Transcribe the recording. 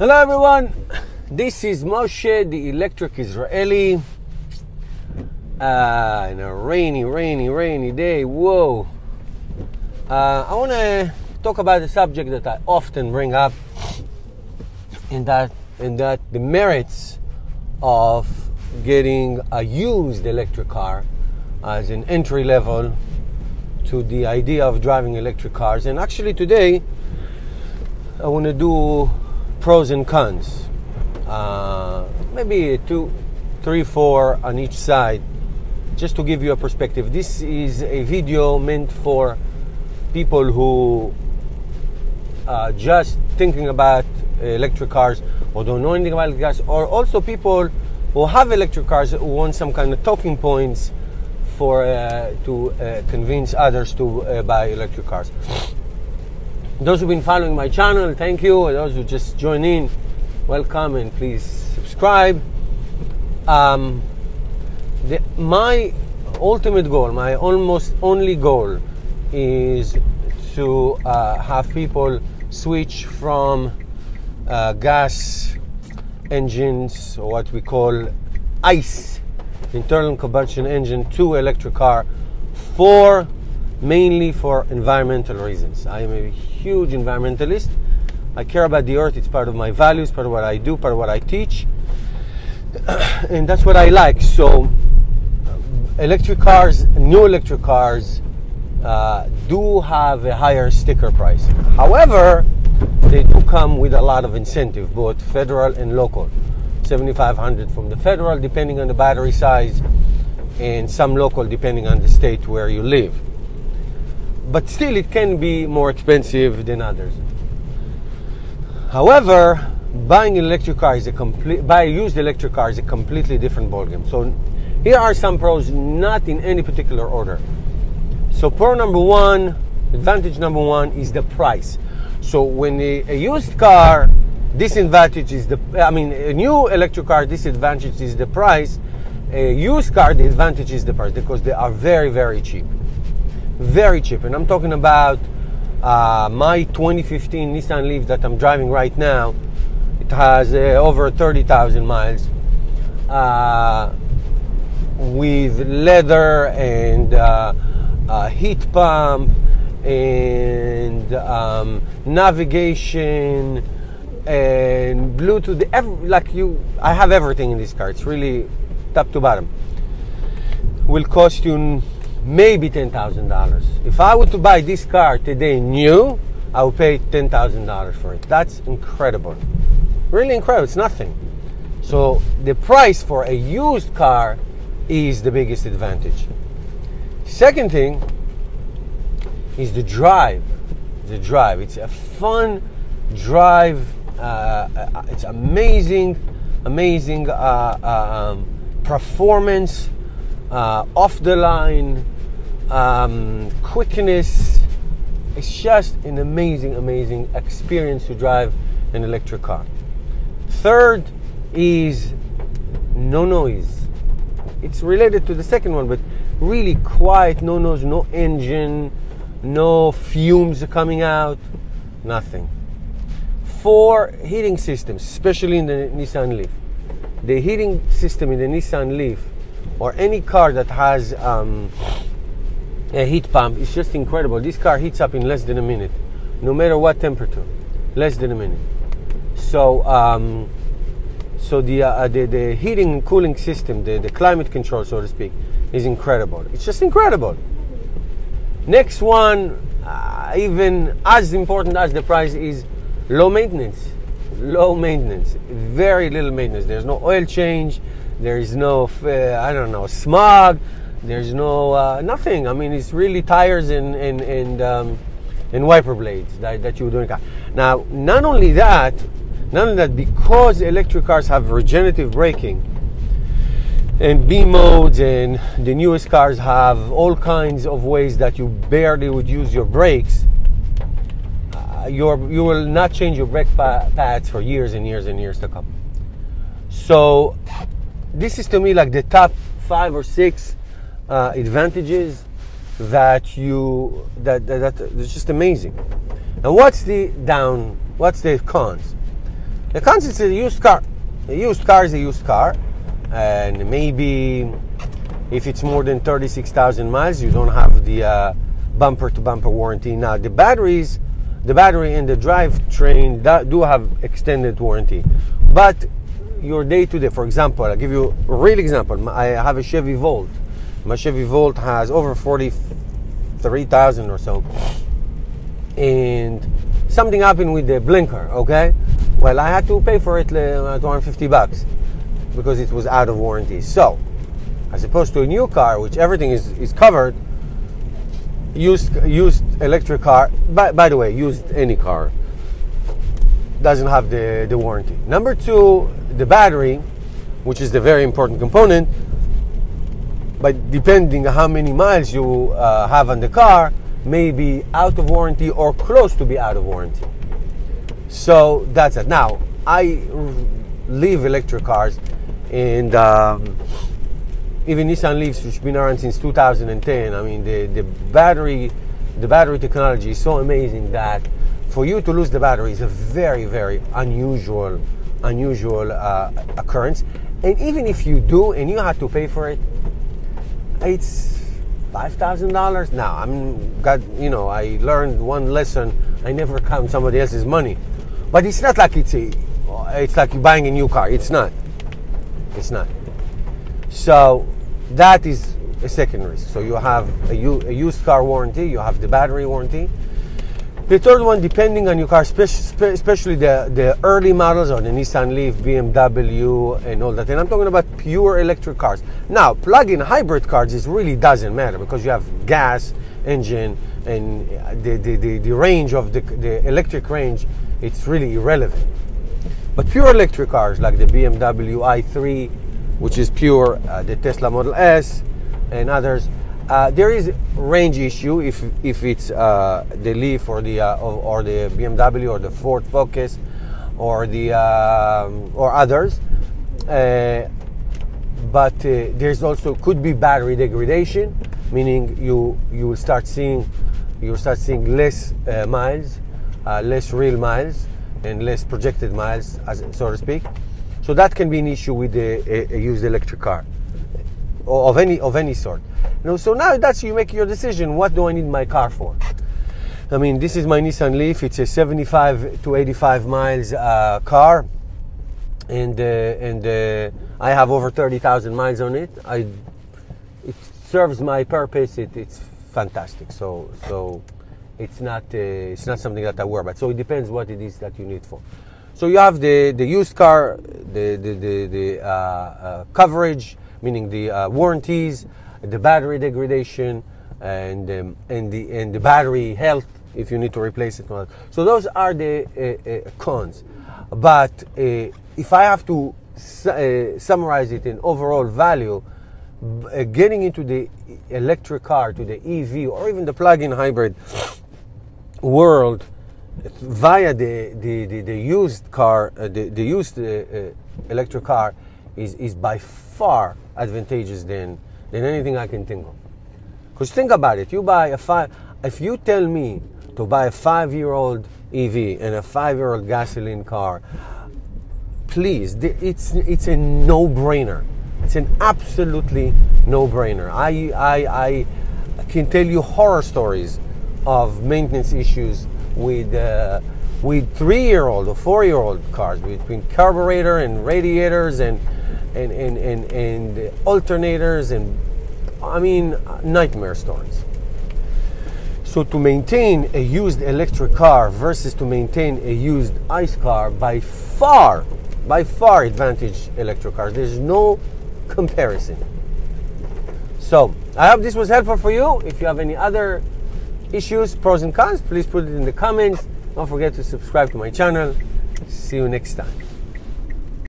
Hello everyone, this is Moshe, the Electric Israeli, in a rainy day. Whoa. I want to talk about a subject that I often bring up, in that the merits of getting a used electric car as an entry level to the idea of driving electric cars. And actually today I want to do pros and cons, maybe 2, 3, 4 on each side, just to give you a perspective. This is a video meant for people who are just thinking about electric cars or don't know anything about electric cars, or also people who have electric cars who want some kind of talking points for to convince others to buy electric cars. Those who've been following my channel, thank you. And those who just joined in, welcome, and please subscribe. My ultimate goal, my almost only goal, is to have people switch from gas engines, or what we call ICE, internal combustion engine, to electric car, mainly for environmental reasons. I am a huge environmentalist. I care about the earth. It's part of my values, part of what I do, part of what I teach, and that's what I like. So electric cars, new electric cars, do have a higher sticker price. However, they do come with a lot of incentive, both federal and local. $7,500 from the federal, depending on the battery size, and some local, depending on the state where you live. But still, it can be more expensive than others. However, buying an electric car is buy a used electric car is a completely different ballgame. So here are some pros, not in any particular order. So pro number one, advantage number one, is the price. So when a used car, disadvantage is a new electric car, disadvantage is the price. A used car, the advantage is the price, because they are very, very cheap. Very cheap. And I'm talking about my 2015 Nissan Leaf that I'm driving right now. It has over 30,000 miles, with leather and heat pump and navigation and Bluetooth. I have everything in this car. It's really top to bottom. Will cost you maybe $10,000. If I were to buy this car today new, I would pay $10,000 for it. That's incredible. Really incredible. It's nothing. So the price for a used car is the biggest advantage. Second thing is the drive. The drive. It's a fun drive. It's amazing performance, off the line, quickness. It's just an amazing experience to drive an electric car. Third is no noise. It's related to the second one, but really quiet, no noise, no engine, no fumes coming out, nothing. 4 heating systems, especially in the Nissan Leaf. The heating system in the Nissan Leaf, or any car that has a heat pump, is just incredible. This car heats up in less than a minute, no matter what temperature, less than a minute. So, the heating and cooling system, the climate control, so to speak, is incredible. It's just incredible. Next one, even as important as the price, is low maintenance. Low maintenance, very little maintenance. There's no oil change. There is no, smog. There's no nothing. I mean, it's really tires and wiper blades that you do in a car. Now, not only that, because electric cars have regenerative braking and B modes, and the newest cars have all kinds of ways that you barely would use your brakes. You will not change your brake pads for years and years and years to come. So this is to me like the top 5 or 6 advantages that it's just amazing. And what's the cons? The concept is a used car. A used car is a used car, and maybe if it's more than 36,000 miles, you don't have the bumper-to-bumper warranty. Now, the battery and the drivetrain do have extended warranty, but your day-to-day, for example, I'll give you a real example. I have a Chevy Volt. My Chevy Volt has over 43,000 or so, and something happened with the blinker, okay? Well, I had to pay for it $250 because it was out of warranty. So, as opposed to a new car, which everything is covered, used electric car, by the way, used any car, doesn't have the warranty. Number two, the battery, which is the very important component, but depending on how many miles you have on the car, may be out of warranty or close to be out of warranty. So that's it. Now, I leave electric cars, and even Nissan Leafs, which have been around since 2010. I mean, the battery technology is so amazing that for you to lose the battery is a very, very unusual occurrence. And even if you do, and you have to pay for it, it's $5,000. Now, I learned one lesson: I never count somebody else's money. But it's not like it's like you're buying a new car. It's not. So that is a second risk. So you have a used car warranty, you have the battery warranty. The third one, depending on your car, especially the early models or the Nissan Leaf, BMW, and all that. And I'm talking about pure electric cars. Now, plug-in hybrid cars, it really doesn't matter because you have gas engine and the range of the electric range, it's really irrelevant. But pure electric cars like the BMW i3, which is pure, the Tesla Model S, and others, there is range issue if it's the Leaf or the BMW or the Ford Focus or the or others. But there's also could be battery degradation, meaning you will start seeing less miles, less real miles, and less projected miles, so to speak. So that can be an issue with a used electric car of any sort. So now you make your decision. What do I need my car for? I mean, this is my Nissan Leaf. It's a 75 to 85 miles car, and I have over 30,000 miles on it. It serves my purpose. It's fantastic. So it's not something that I worry about. So it depends what it is that you need for. So you have the used car, the coverage, meaning the warranties, the battery degradation, and the battery health if you need to replace it. So those are the cons. But if I have to summarize it in overall value, getting into the electric car, to the EV, or even the plug-in hybrid world via the used car, the used electric car is by far advantageous than anything I can think of. Because think about it, if you tell me to buy a 5-year-old EV and a 5-year-old gasoline car, please, it's a no-brainer. It's an absolutely no-brainer. I can tell you horror stories of maintenance issues with 3-year-old or 4-year-old cars, between carburetor and radiators and alternators, and I mean, nightmare stories. So to maintain a used electric car versus to maintain a used ICE car, by far advantage electric cars. There's no comparison. So I hope this was helpful for you. If you have any other issues, pros and cons, please put it in the comments. Don't forget to subscribe to my channel. See you next time.